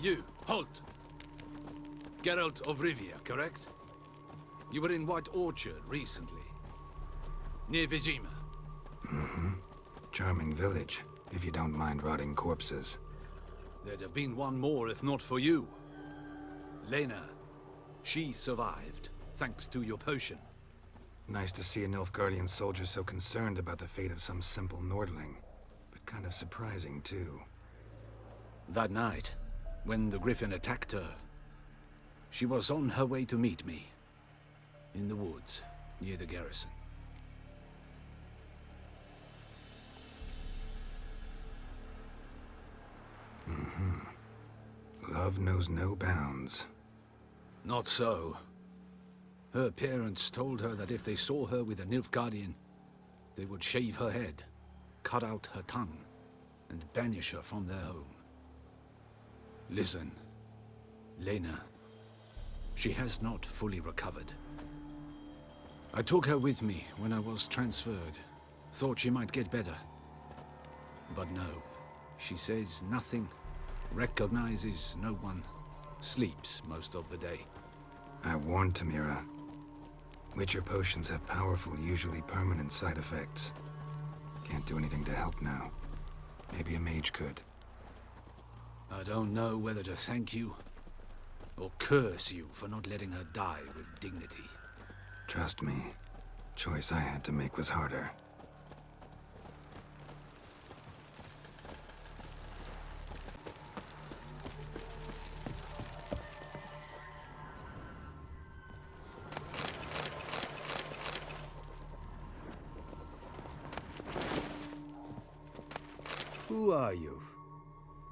you, halt! Geralt of Rivia, correct? You were in White Orchard recently. Near Vizima. Mm-hmm. Charming village, if you don't mind rotting corpses. There'd have been one more if not for you. Lena. She survived, thanks to your potion. Nice to see an Nilfgaardian soldier so concerned about the fate of some simple Nordling. But kind of surprising, too. That night, when the Griffin attacked her, she was on her way to meet me. In the woods, near the garrison. Mm-hmm. Love knows no bounds. Not so. Her parents told her that if they saw her with a Nilfgaardian, they would shave her head, cut out her tongue, and banish her from their home. Listen, Lena, she has not fully recovered. I took her with me when I was transferred. Thought she might get better. But no, she says nothing, recognizes no one, sleeps most of the day. I warned Tamira. Witcher potions have powerful, usually permanent side effects. Can't do anything to help now. Maybe a mage could. I don't know whether to thank you or curse you for not letting her die with dignity. Trust me, choice I had to make was harder. Who are you?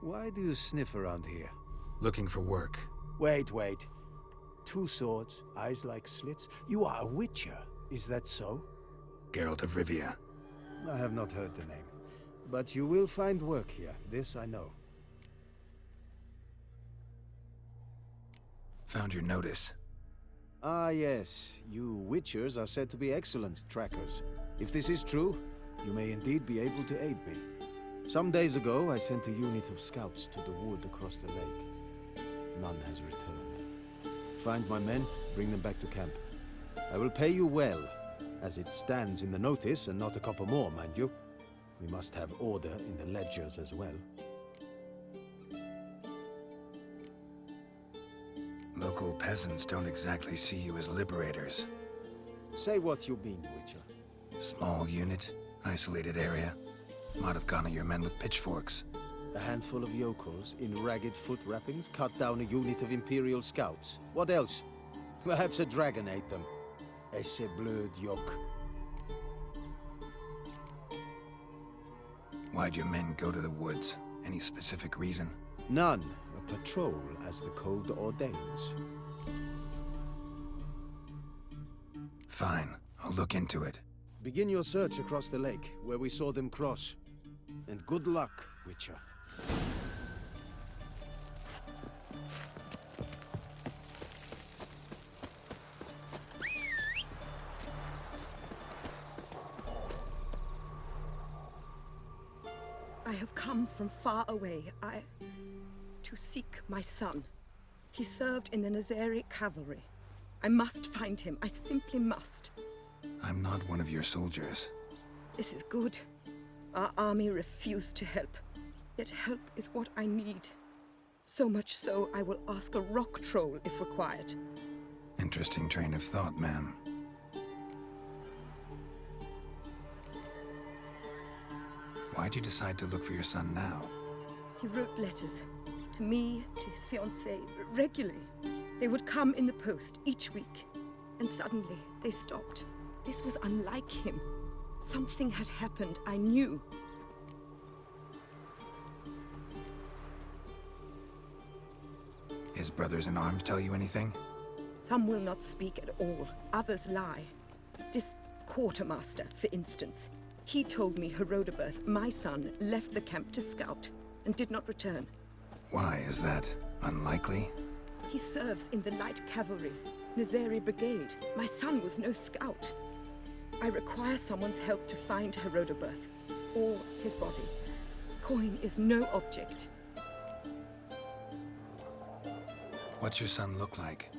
Why do you sniff around here? Looking for work. Wait. 2 swords, eyes like slits. You are a witcher, is that so? Geralt of Rivia. I have not heard the name. But you will find work here, this I know. Found your notice. Ah yes, you witchers are said to be excellent trackers. If this is true, you may indeed be able to aid me. Some days ago, I sent a unit of scouts to the wood across the lake. None has returned. Find my men, bring them back to camp. I will pay you well, as it stands in the notice, and not a couple more, mind you. We must have order in the ledgers as well. Local peasants don't exactly see you as liberators. Say what you mean, Witcher. Small unit, isolated area. Might have gone at your men with pitchforks. A handful of yokels in ragged foot wrappings cut down a unit of Imperial scouts. What else? Perhaps a dragon ate them. Esse blöd yoke. Why'd your men go to the woods? Any specific reason? None. A patrol, as the code ordains. Fine. I'll look into it. Begin your search across the lake, where we saw them cross. And good luck, Witcher. I have come from far away. To seek my son. He served in the Nazari cavalry. I must find him. I simply must. I'm not one of your soldiers. This is good. Our army refused to help. Yet help is what I need. So much so, I will ask a rock troll if required. Interesting train of thought, ma'am. Why'd you decide to look for your son now? He wrote letters. To me, to his fiancée, regularly. They would come in the post each week. And suddenly, they stopped. This was unlike him. Something had happened, I knew. His brothers-in-arms tell you anything? Some will not speak at all. Others lie. This quartermaster, for instance. He told me Herodoberth, my son, left the camp to scout and did not return. Why is that? Unlikely? He serves in the light cavalry, Nazari Brigade. My son was no scout. I require someone's help to find Herodoberth, or his body. Coin is no object. What's your son look like?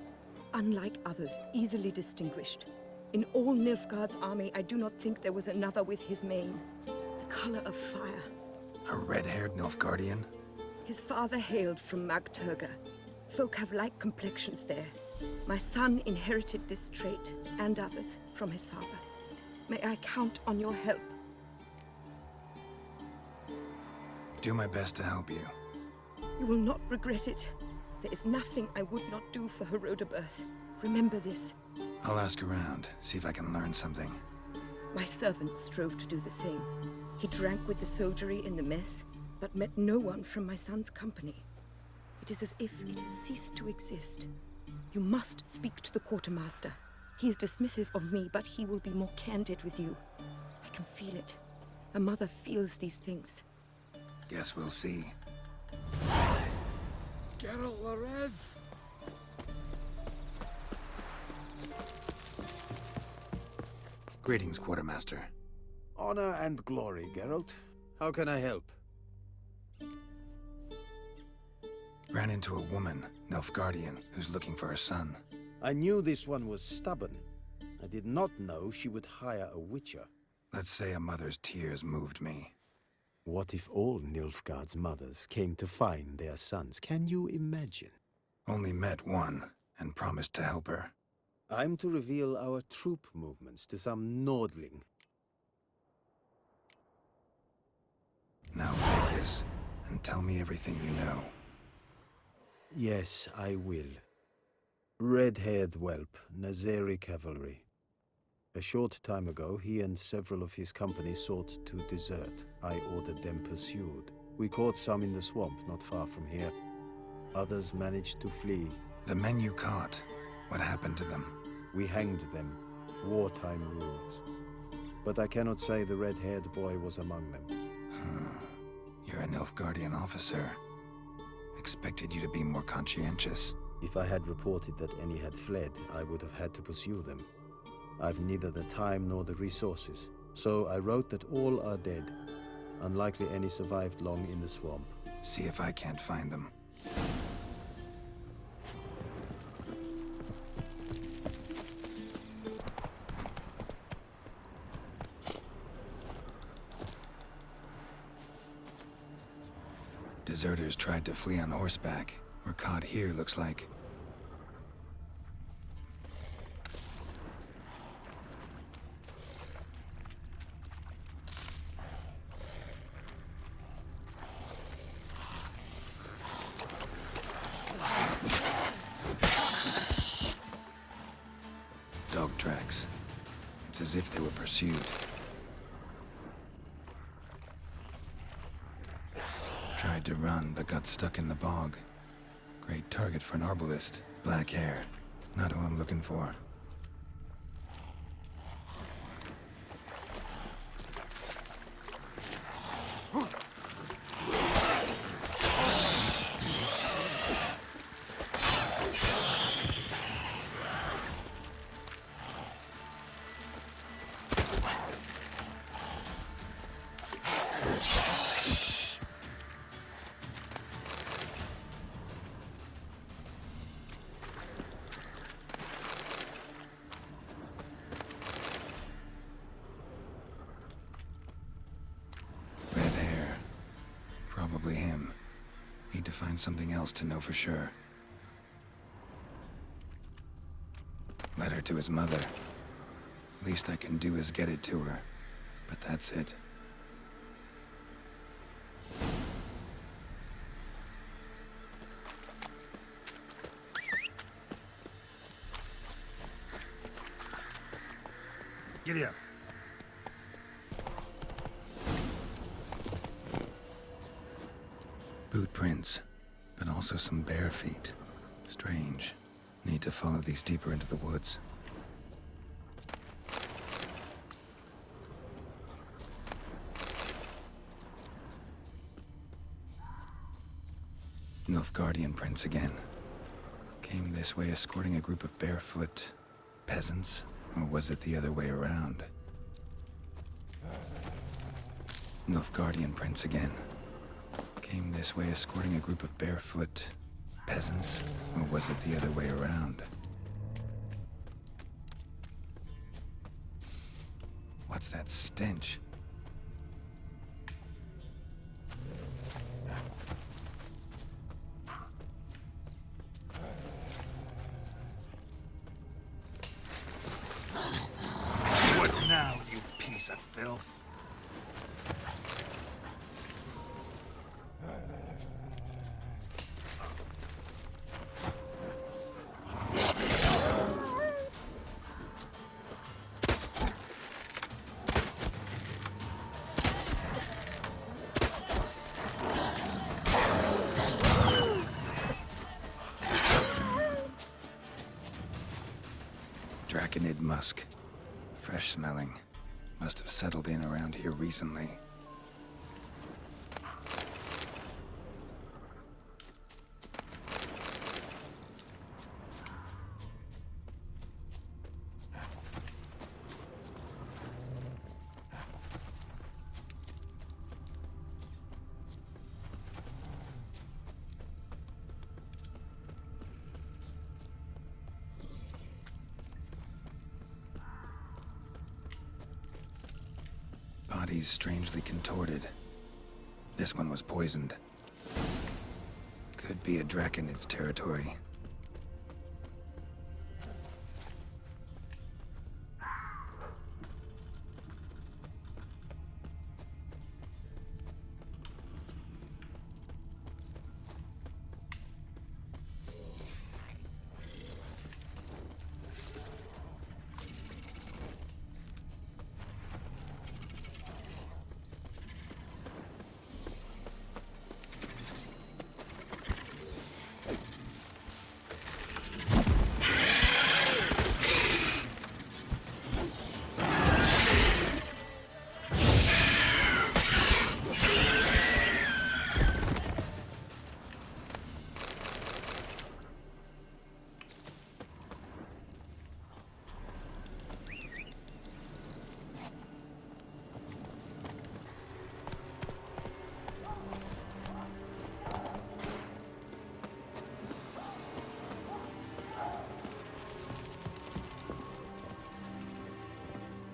Unlike others, easily distinguished. In all Nilfgaard's army, I do not think there was another with his mane. The color of fire. A red-haired Nilfgaardian? His father hailed from Magturga. Folk have like complexions there. My son inherited this trait, and others, from his father. May I count on your help? Do my best to help you. You will not regret it. There is nothing I would not do for Herodabirth. Remember this. I'll ask around, see if I can learn something. My servant strove to do the same. He drank with the soldiery in the mess, but met no one from my son's company. It is as if it has ceased to exist. You must speak to the quartermaster. He is dismissive of me, but he will be more candid with you. I can feel it. A mother feels these things. Guess we'll see. Geralt the Red! Greetings, Quartermaster. Honor and glory, Geralt. How can I help? Ran into a woman, Nilfgaardian, who's looking for her son. I knew this one was stubborn. I did not know she would hire a witcher. Let's say a mother's tears moved me. What if all Nilfgaard's mothers came to find their sons? Can you imagine? Only met one, and promised to help her. I'm to reveal our troop movements to some Nordling. Now focus, and tell me everything you know. Yes, I will. Red-haired whelp, Nazeri cavalry. A short time ago, he and several of his company sought to desert. I ordered them pursued. We caught some in the swamp not far from here. Others managed to flee. The men you caught, what happened to them? We hanged them. Wartime rules. But I cannot say the red-haired boy was among them. You're a Nilfgaardian officer. Expected you to be more conscientious. If I had reported that any had fled, I would have had to pursue them. I've neither the time nor the resources. So I wrote that all are dead. Unlikely any survived long in the swamp. See if I can't find them. Deserters tried to flee on horseback. Were caught here, looks like. Dog tracks. It's as if they were pursued. Tried to run, but got stuck in the bog. Great target for an arbalist. Black hair. Not who I'm looking for. Probably him. Need to find something else to know for sure. Letter to his mother. Least I can do is get it to her. But that's it. Giddy up. Boot prints, but also some bare feet. Strange. Need to follow these deeper into the woods. Nilfgaardian prints again. Came this way escorting a group of barefoot peasants, or was it the other way around? Nilfgaardian prints again. Came this way escorting a group of barefoot peasants? Or was it the other way around? What's that stench? What now, you piece of filth? Draconid musk. Fresh smelling. Must have settled in around here recently. Bodies strangely contorted. This one was poisoned. Could be a Draconid's territory.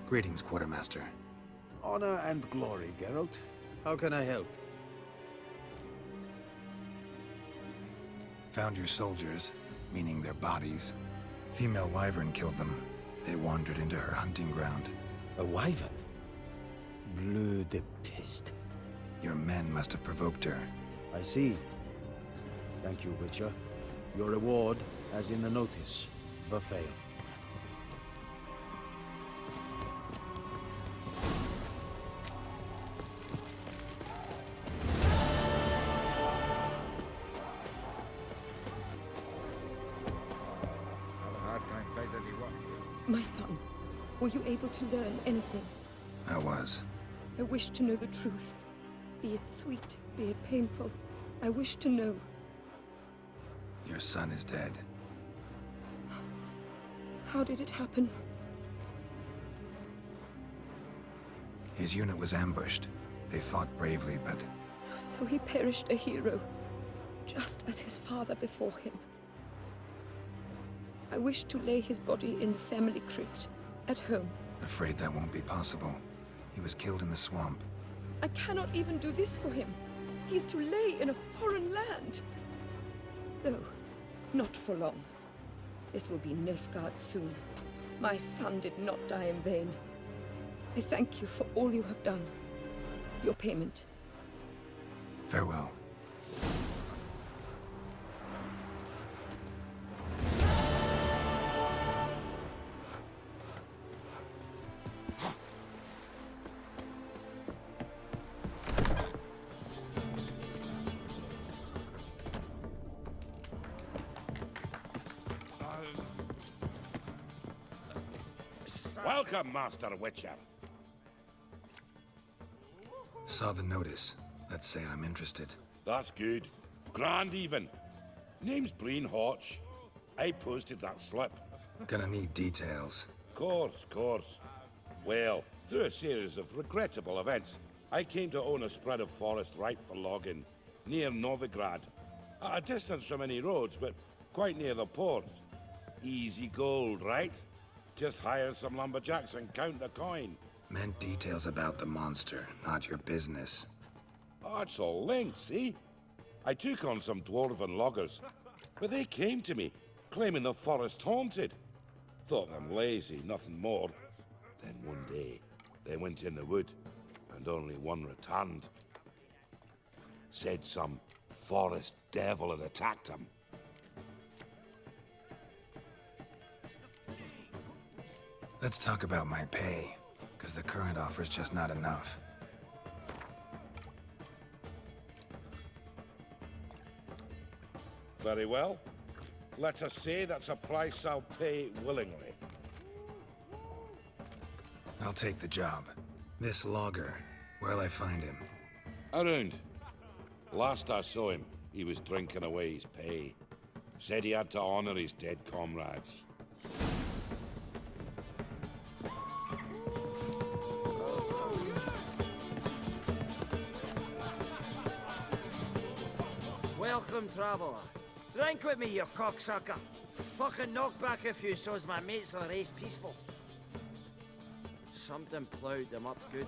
Greetings, Quartermaster. Honor and glory, Geralt. How can I help? Found your soldiers, meaning their bodies. Female wyvern killed them. They wandered into her hunting ground. A wyvern? Bleu de piste. Your men must have provoked her. I see. Thank you, Witcher. Your reward, as in the notice, Verfail. My son, were you able to learn anything? I was. I wish to know the truth. Be it sweet, be it painful. I wish to know. Your son is dead. How did it happen? His unit was ambushed. They fought bravely, but So he perished a hero, just as his father before him. I wish to lay his body in the family crypt, at home. afraid that won't be possible. He was killed in the swamp. I cannot even do this for him. He's to lay in a foreign land. Though, not for long. This will be Nilfgaard soon. My son did not die in vain. I thank you for all you have done. Your payment. Farewell. Welcome, Master Witcher. Saw the notice. Let's say I'm interested. That's good. Grand even. Name's Breen Hotch. I posted that slip. Gonna need details. Course. Well, through a series of regrettable events, I came to own a spread of forest ripe for logging, near Novigrad. At a distance from any roads, but quite near the port. Easy gold, right? Just hire some lumberjacks and count the coin. Meant details about the monster, not your business. Oh, it's all linked, see? I took on some dwarven loggers, but they came to me, claiming the forest haunted. Thought them lazy, nothing more. Then one day, they went in the wood, and only one returned. Said some forest devil had attacked them. Let's talk about my pay, because the current offer's just not enough. Very well. Let us say that's a price I'll pay willingly. I'll take the job. This logger, where'll I find him? Around. Last I saw him, he was drinking away his pay. Said he had to honor his dead comrades. Welcome, traveller. Drink with me, you cocksucker. Fucking knock back a few so's my mates will race peaceful. Something ploughed them up good,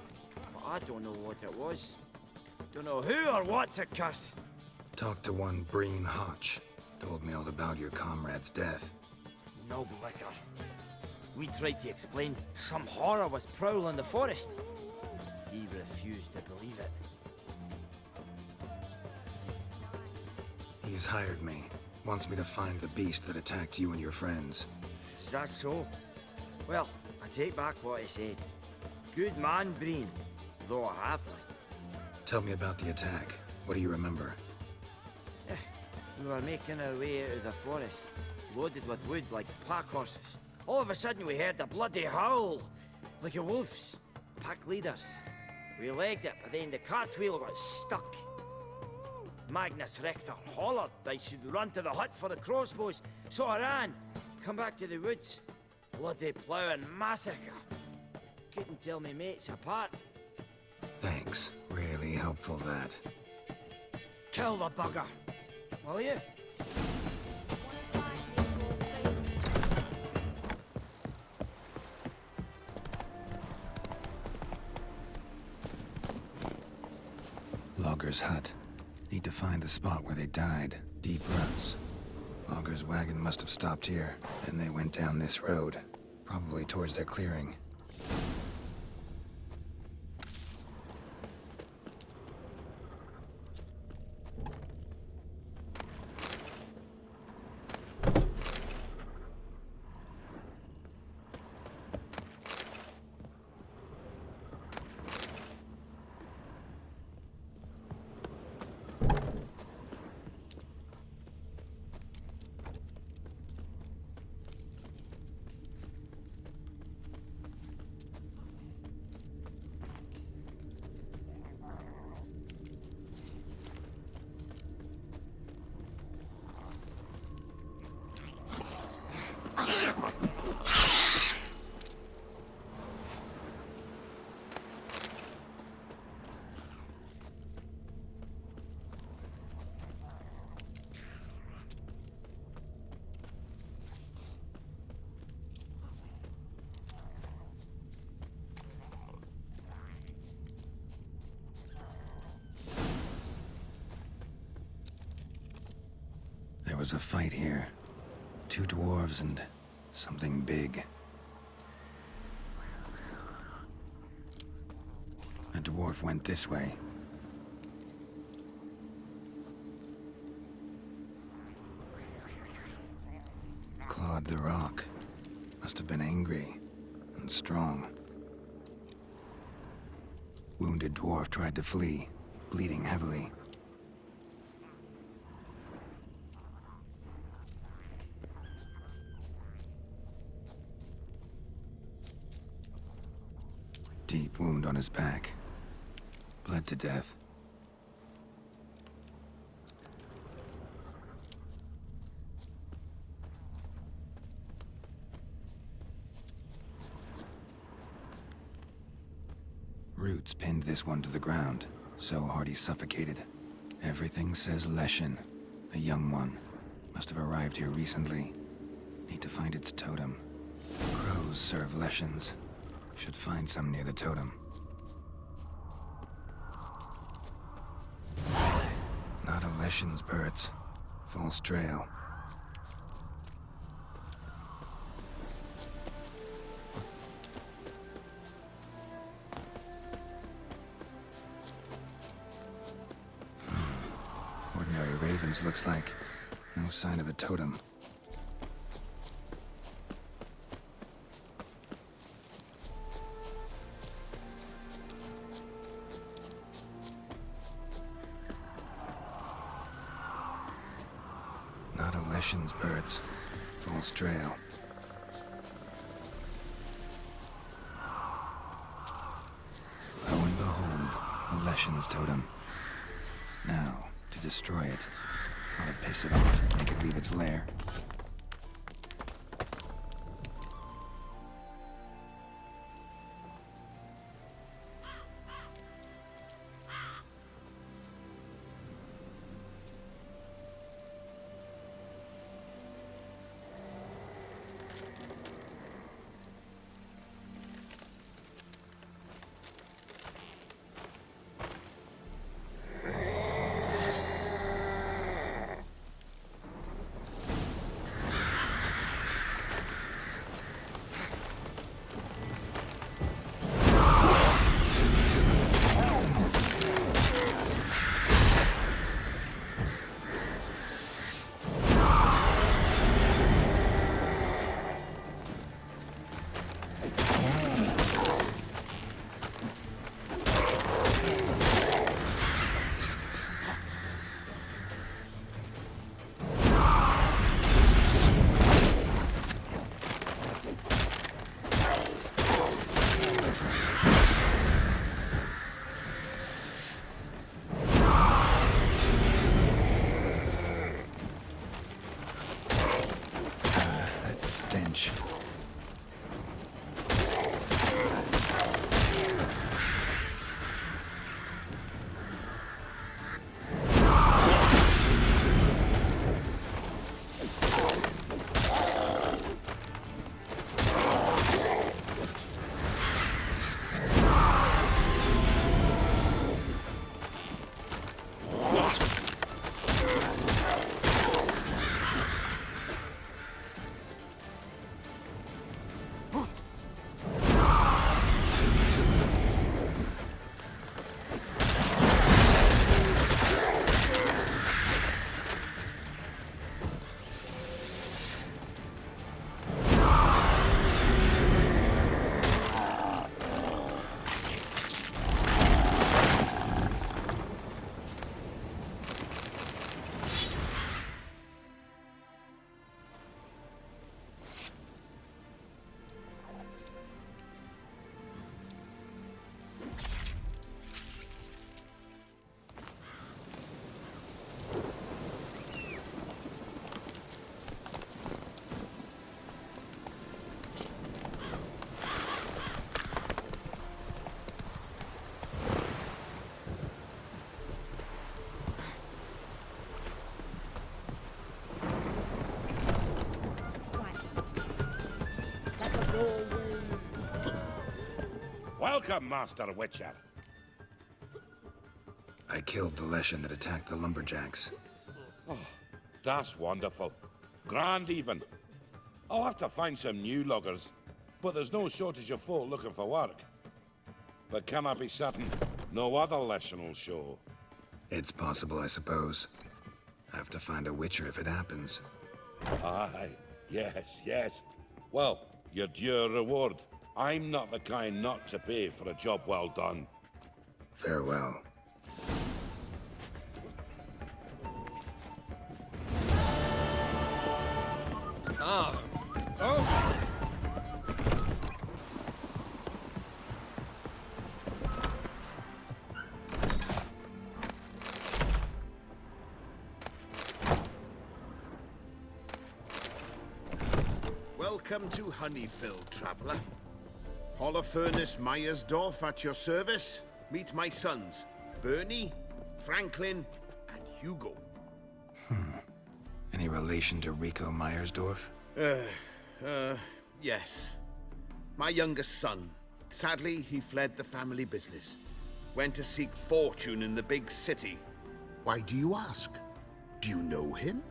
but I don't know what it was. Don't know who or what to curse. Talked to one Breen Hotch. Told me all about your comrade's death. No blicker. We tried to explain some horror was prowling the forest. He refused to believe it. He's hired me. Wants me to find the beast that attacked you and your friends. Is that so? Well, I take back what I said. Good man, Breen, though a halfling. Tell me about the attack. What do you remember? We were making our way out of the forest, loaded with wood like pack horses. All of a sudden we heard a bloody howl, like a wolf's. Pack leaders. We legged it, but then the cart wheel got stuck. Magnus Rector hollered I should run to the hut for the crossbows, so I ran. Come back to the woods. Bloody ploughing massacre. Couldn't tell me mates apart. Thanks. Really helpful, that. Kill the bugger, will you? Logger's hut. Need to find the spot where they died. Deep ruts. Logger's wagon must have stopped here. Then they went down this road. Probably towards their clearing. There was a fight here. 2 dwarves and something big. A dwarf went this way. Clawed the rock. Must have been angry and strong. Wounded dwarf tried to flee, bleeding heavily. Deep wound on his back. Bled to death. Roots pinned this one to the ground, so hard he suffocated. Everything says Leshen. A young one. Must have arrived here recently. Need to find its totem. Crows serve leshens. Should find some near the totem. Not a leshen's birds. False trail. Ordinary ravens, looks like. No sign of a totem. Not a leshen's birds. False trail. Lo and behold, a leshen's totem. Now, to destroy it. Ought to piss it off, make it leave its lair. Stench. Welcome, Master Witcher. I killed the leshen that attacked the lumberjacks. That's wonderful. Grand even. I'll have to find some new loggers, but there's no shortage of folk looking for work. But can I be certain no other leshen will show? It's possible, I suppose. I have to find a witcher if it happens. Aye, yes. Well, your due reward. I'm not the kind not to pay for a job well done. Farewell. Welcome to Honeyfield, traveler. Holofernes Myersdorf at your service. Meet my sons, Bernie, Franklin, and Hugo. Any relation to Rico Meyersdorf? Yes. My youngest son. Sadly, he fled the family business. Went to seek fortune in the big city. Why do you ask? Do you know him?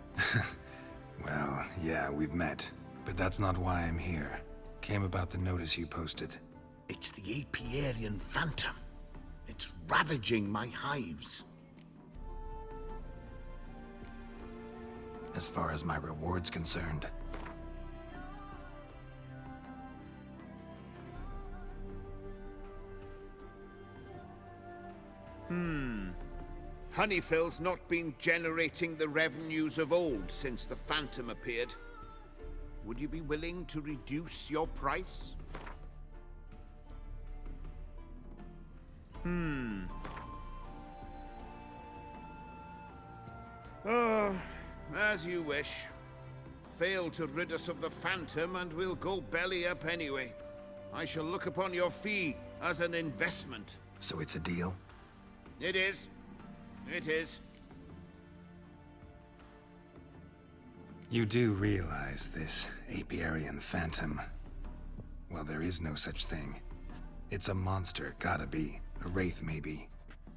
Well, yeah, we've met. But that's not why I'm here. Came about the notice you posted. It's the Apiarian Phantom. It's ravaging my hives. As far as my reward's concerned. Honeyfell's not been generating the revenues of old since the Phantom appeared. Would you be willing to reduce your price? As you wish. Fail to rid us of the Phantom and we'll go belly up anyway. I shall look upon your fee as an investment. So it's a deal? It is. It is. You do realize this Apiarian Phantom. Well, there is no such thing. It's a monster, gotta be. A wraith, maybe.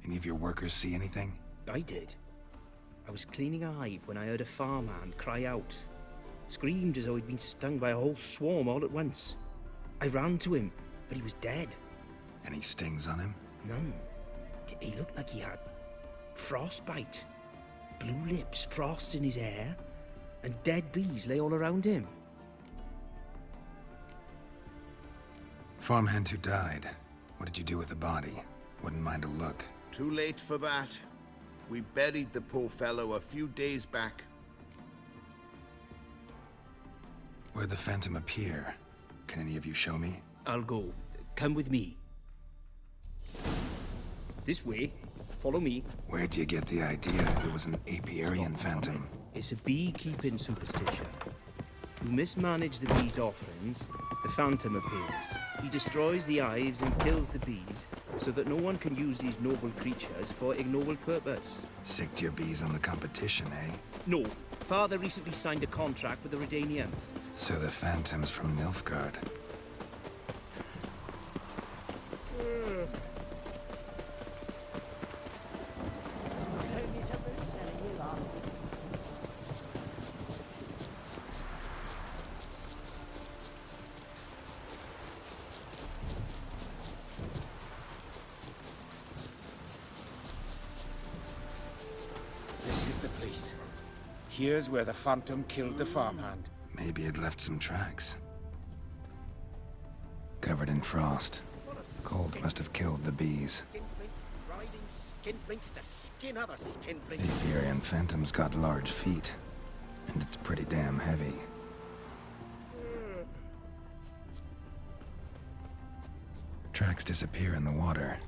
Any of your workers see anything? I did. I was cleaning a hive when I heard a farmhand cry out. Screamed as though he'd been stung by a whole swarm all at once. I ran to him, but he was dead. Any stings on him? None. He looked like he had frostbite. Blue lips, frost in his hair, and dead bees lay all around him. Farmhand who died. What did you do with the body? Wouldn't mind a look. Too late for that. We buried the poor fellow a few days back. Where'd the Phantom appear? Can any of you show me? I'll go. Come with me. This way. Follow me. Where'd you get the idea it was an Apiarian Phantom? It's a beekeeping superstition. You mismanage the bees' offerings, the Phantom appears. He destroys the hives and kills the bees, so that no one can use these noble creatures for ignoble purpose. Sicked your bees on the competition, eh? No. Father recently signed a contract with the Redanians. So the Phantom's from Nilfgaard. This is the place. Here's where the Phantom killed the farmhand. Maybe it left some tracks. Covered in frost. Cold must have killed the bees. The Apiarian Phantom's got large feet, and it's pretty damn heavy. Tracks disappear in the water.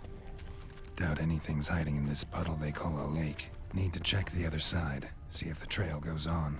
Doubt anything's hiding in this puddle they call a lake. Need to check the other side, see if the trail goes on.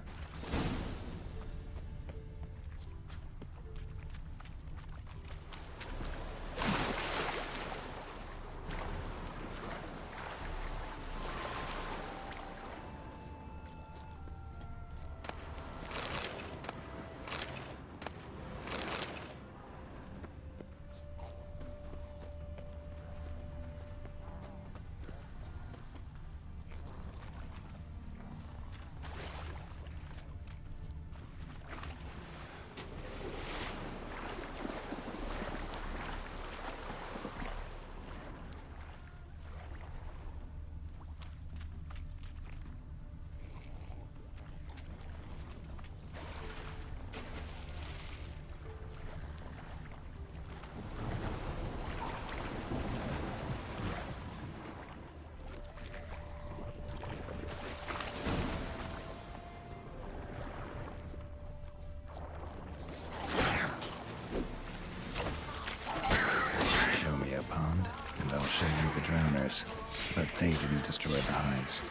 Show you the drowners, but they didn't destroy the hives.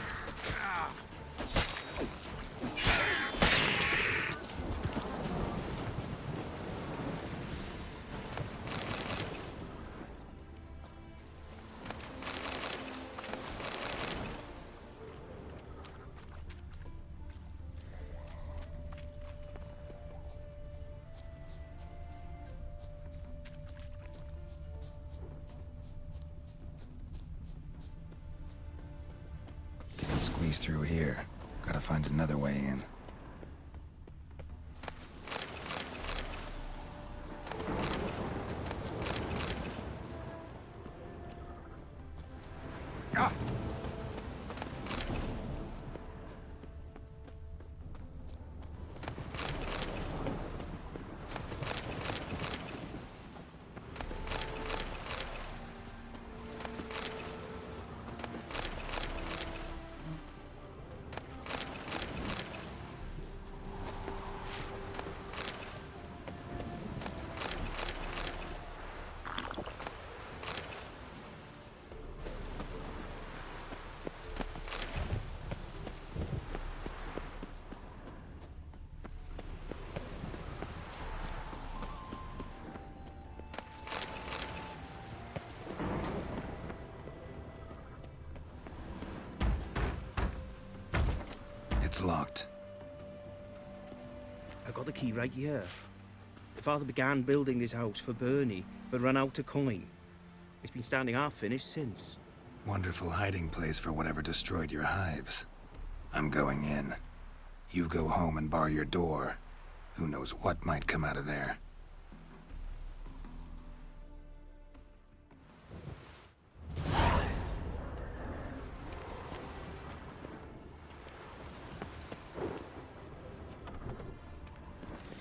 He's through here. Gotta find another way in. It's locked. I got the key right here. The father began building this house for Bernie, but ran out of coin. It's been standing half finished since. Wonderful hiding place for whatever destroyed your hives. I'm going in. You go home and bar your door. Who knows what might come out of there.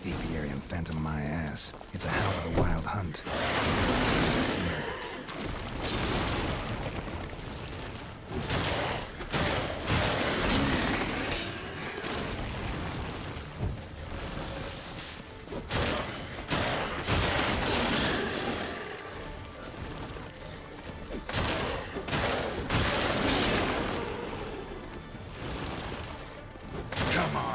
Apiary and phantom my ass. It's a hell of a wild hunt. Come on.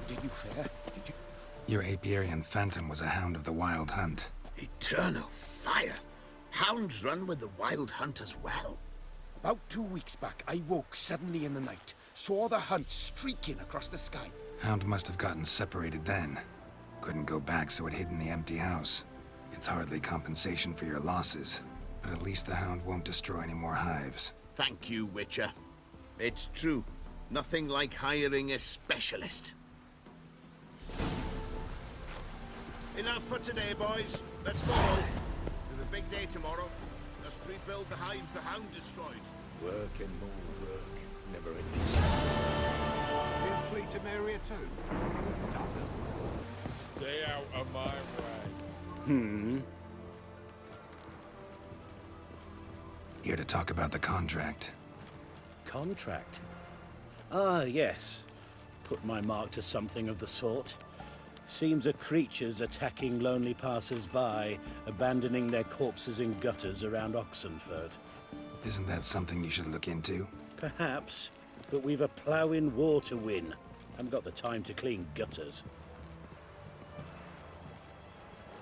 Did you fare? Did you? Your Apiarian phantom was a hound of the wild hunt. Eternal fire! Hounds run with the wild hunt as well. About 2 weeks back, I woke suddenly in the night, saw the hunt streaking across the sky. Hound must have gotten separated then. Couldn't go back, so it hid in the empty house. It's hardly compensation for your losses, but at least the hound won't destroy any more hives. Thank you, Witcher. It's true. Nothing like hiring a specialist. Enough for today, boys. Let's go home. There's a big day tomorrow. Let's rebuild the hives the hound destroyed. Work and more work. Never ending. Feel free to marry her too. Stay out of my way. Here to talk about the contract. Contract? Ah, yes. Put my mark to something of the sort. Seems a creature's attacking lonely passers-by, abandoning their corpses in gutters around Oxenford. Isn't that something you should look into? Perhaps, but we've a ploughing war to win. Haven't got the time to clean gutters.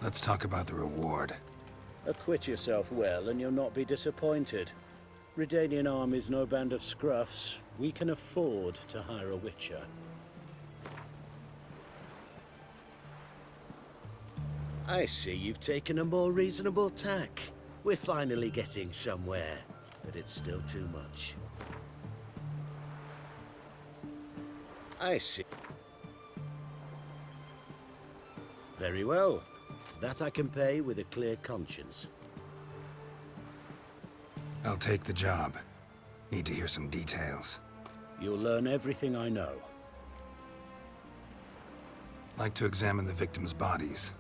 Let's talk about the reward. Acquit yourself well and you'll not be disappointed. Redanian army's no band of scruffs. We can afford to hire a witcher. I see you've taken a more reasonable tack. We're finally getting somewhere, but it's still too much. I see. Very well. That I can pay with a clear conscience. I'll take the job. Need to hear some details. You'll learn everything I know. Like to examine the victims' bodies.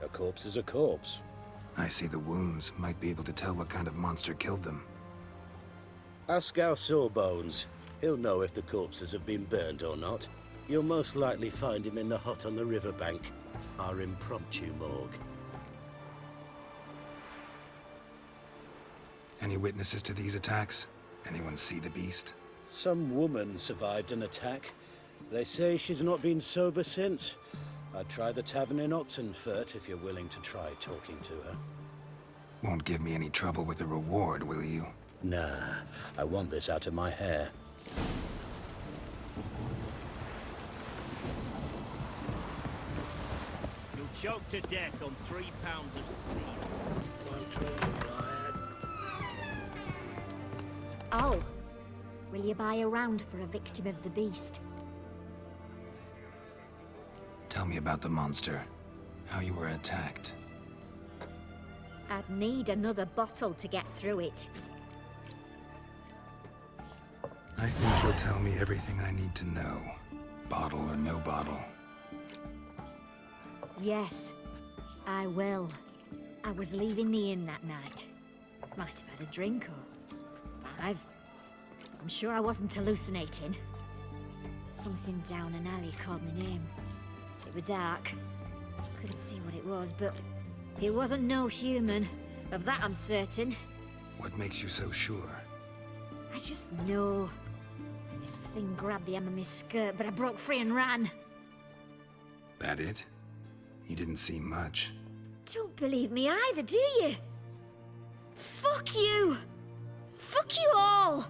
A corpse is a corpse. I see the wounds. Might be able to tell what kind of monster killed them. Ask our Sawbones. He'll know if the corpses have been burned or not. You'll most likely find him in the hut on the riverbank. Our impromptu morgue. Any witnesses to these attacks? Anyone see the beast? Some woman survived an attack. They say she's not been sober since. I'd try the tavern in Oxenfurt if you're willing to try talking to her. Won't give me any trouble with the reward, will you? Nah, I want this out of my hair. You'll choke to death on 3 pounds of steel. Oh, will you buy a round for a victim of the beast? Tell me about the monster. How you were attacked. I'd need another bottle to get through it. I think you'll tell me everything I need to know. Bottle or no bottle. Yes, I will. I was leaving the inn that night. Might have had a drink or 5. I'm sure I wasn't hallucinating. Something down an alley called my name. It was dark. Couldn't see what it was, but it wasn't no human. Of that I'm certain. What makes you so sure? I just know. This thing grabbed the hem of my skirt, but I broke free and ran. That it? You didn't see much. Don't believe me either, do you? Fuck you! Fuck you all!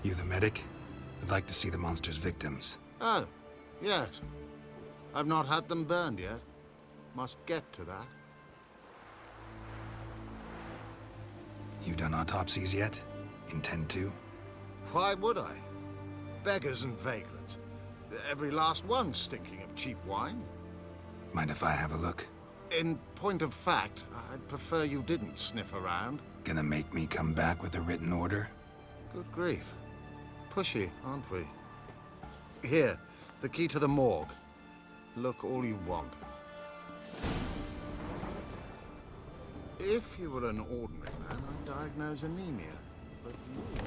You the medic? I'd like to see the monster's victims. Oh, yes. I've not had them burned yet. Must get to that. You done autopsies yet? Intend to? Why would I? Beggars and vagrants. Every last one stinking of cheap wine. Mind if I have a look? In point of fact, I'd prefer you didn't sniff around. Gonna make me come back with a written order? Good grief. Pushy, aren't we? Here, the key to the morgue. Look all you want. If you were an ordinary man, I'd diagnose anemia. But you...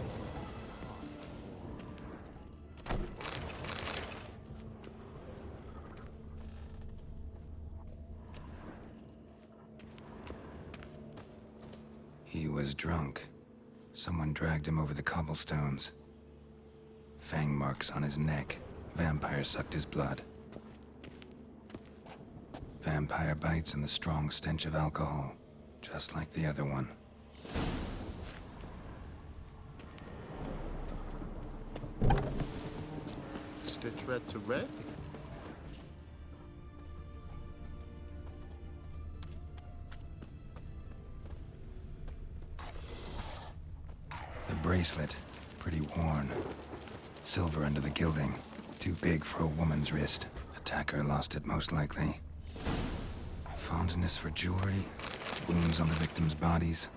He was drunk. Someone dragged him over the cobblestones. Fang marks on his neck. Vampire sucked his blood. Vampire bites and the strong stench of alcohol. Just like the other one. Stitch red to red? The bracelet, pretty worn. Silver under the gilding. Too big for a woman's wrist. Attacker lost it most likely. Fondness for jewelry. Wounds on the victims' bodies.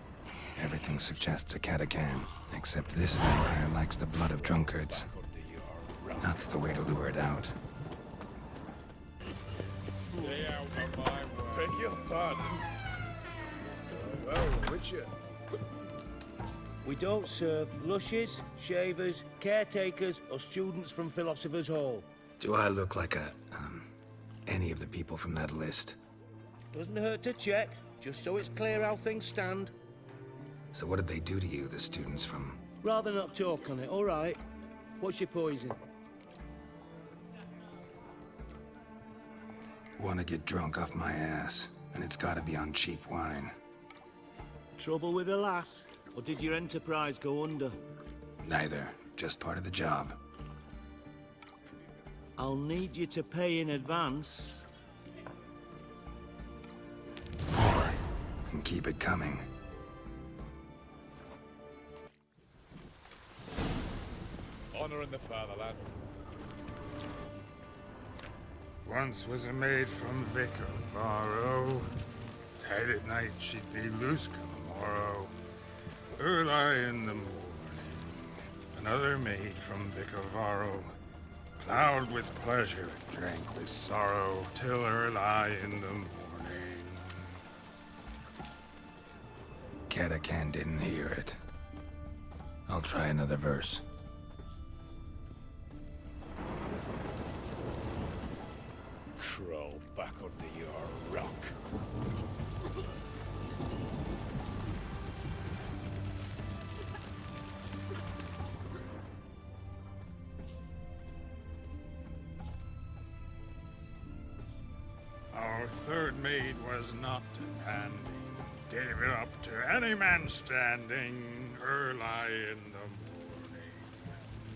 Everything suggests a catachan. Except this vampire likes the blood of drunkards. That's the way to lure it out. Stay out of my way. Beg your pardon. Well, Witcher. We don't serve lushes, shavers, caretakers, or students from Philosopher's Hall. Do I look like any of the people from that list? Doesn't hurt to check, just so it's clear how things stand. So what did they do to you, the students from... Rather not talk on it, all right? What's your poison? Want to get drunk off my ass, and it's gotta be on cheap wine. Trouble with a lass? Or did your enterprise go under? Neither. Just part of the job. I'll need you to pay in advance. Or, and keep it coming. Honor in the fatherland. Once was a maid from Vic of Varro. Tight at night she'd be loose come the morrow. Early in the morning. Another maid from Vic of Varro. Plowed with pleasure, drank with sorrow, till early in the morning. Catachan didn't hear it. I'll try another verse. Crow back under your rock. Our third maid was not handy. Gave it up to any man standing early in the morning.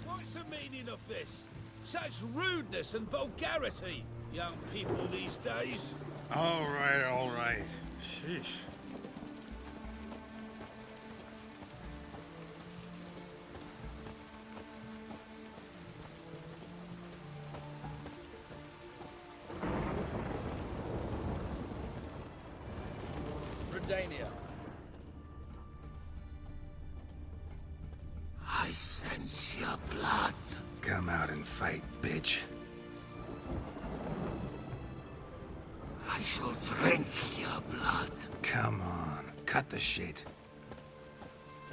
What's the meaning of this? Such rudeness and vulgarity, young people these days. All right, all right. Sheesh. Redania. I sense your blood. Come out and fight, bitch. I shall drink your blood. Come on, cut the shit.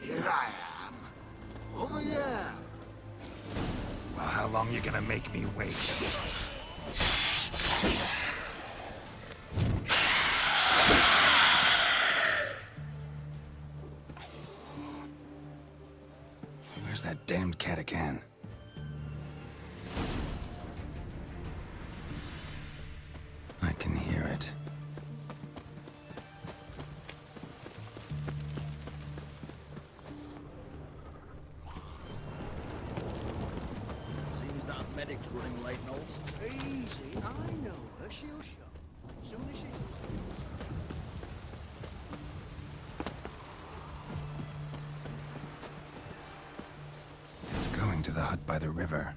Here I am. Over here. Well, how long you gonna make me wait? Where's that damned catacan? I can hear it. Seems that medic's running late, Knowles. Easy, I know her. She'll show. Soon as she... It's going to the hut by the river.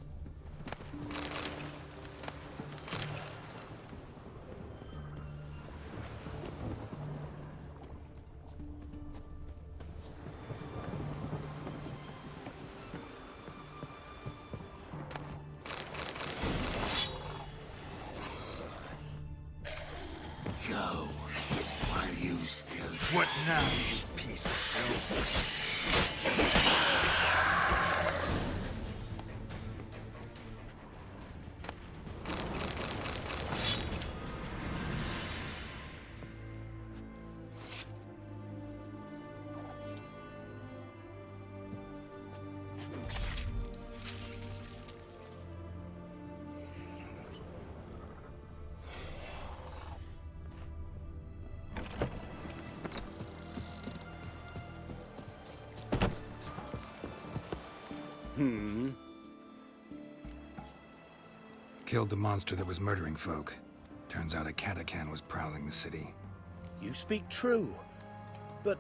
Go. While you still... What now, you piece of filth? Killed the monster that was murdering folk. Turns out a catacan was prowling the city. You speak true. But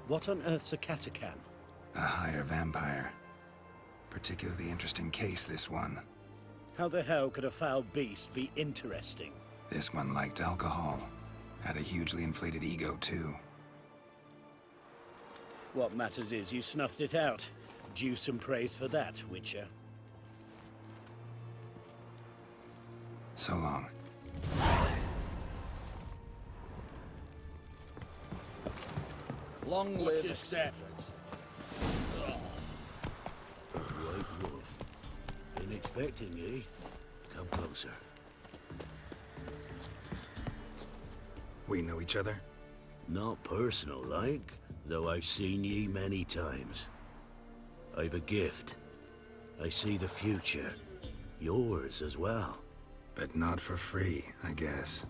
what on earth's a catacan? A higher vampire. Particularly interesting case, this one. How the hell could a foul beast be interesting? This one liked alcohol. Had a hugely inflated ego, too. What matters is you snuffed it out. Due some praise for that, Witcher. So long. Long live your step. White wolf. Been expecting ye. Come closer. We know each other? Not personal, like, though I've seen ye many times. I've a gift. I see the future. Yours as well. But not for free, I guess.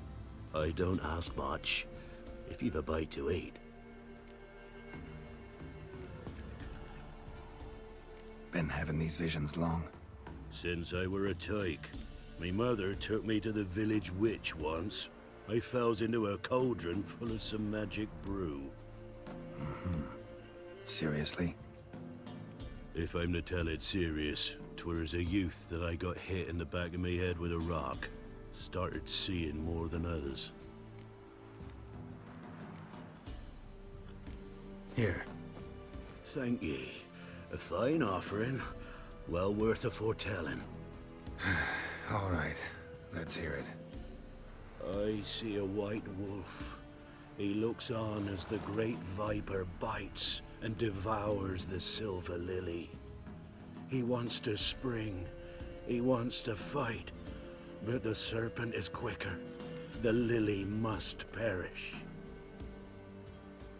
I don't ask much, if you've a bite to eat. Been having these visions long? Since I were a tyke. Me mother took me to the village witch once. I fells into a cauldron full of some magic brew. Seriously? If I'm to tell it serious, 'twere as a youth that I got hit in the back of me head with a rock. Started seeing more than others. Here. Thank ye. A fine offering. Well worth a foretelling. All right. Let's hear it. I see a white wolf. He looks on as the great viper bites and devours the silver lily. He wants to spring. He wants to fight. But the serpent is quicker. The lily must perish.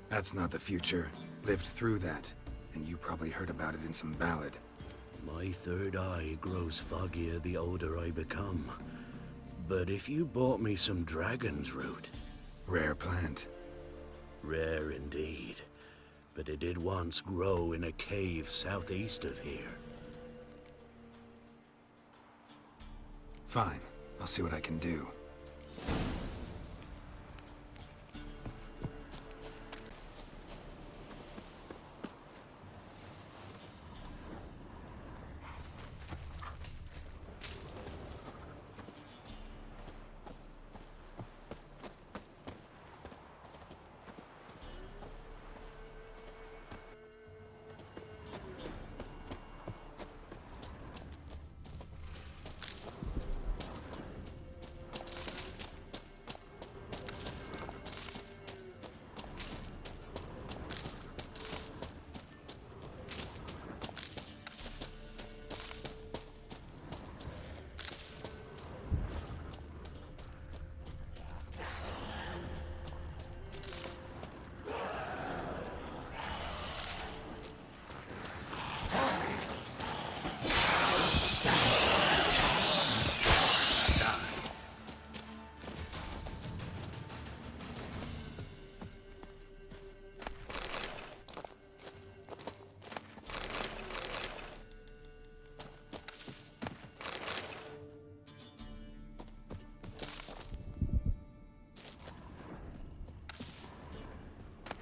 That's not the future. Lived through that, and you probably heard about it in some ballad. My third eye grows foggier the older I become. But if you bought me some dragon's root... Rare plant. Rare indeed. But it did once grow in a cave southeast of here. Fine. I'll see what I can do.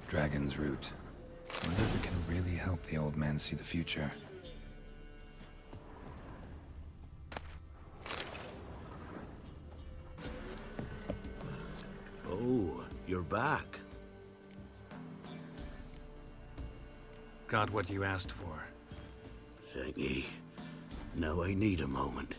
Dragon's root. Wonder if it can really help the old man see the future. Oh, you're back. Got what you asked for. Thank ye. Now I need a moment.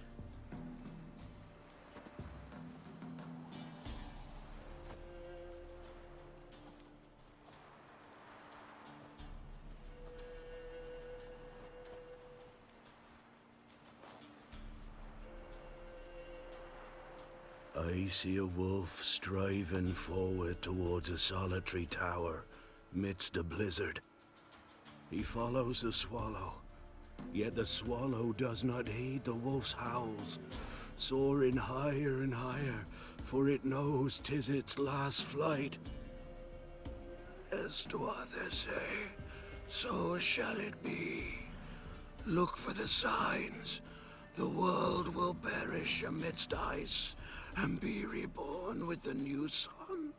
I see a wolf striving forward towards a solitary tower midst a blizzard. He follows the swallow, yet the swallow does not heed the wolf's howls, soaring higher and higher, for it knows 'tis its last flight. As to others say, so shall it be. Look for the signs. The world will perish amidst ice, and be reborn with the new sun.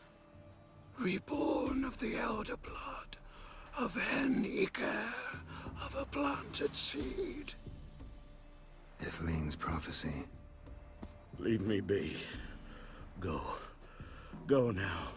Reborn of the elder blood, of hen Iker, of a planted seed. Ithleen's prophecy. Leave me be. Go. Go now.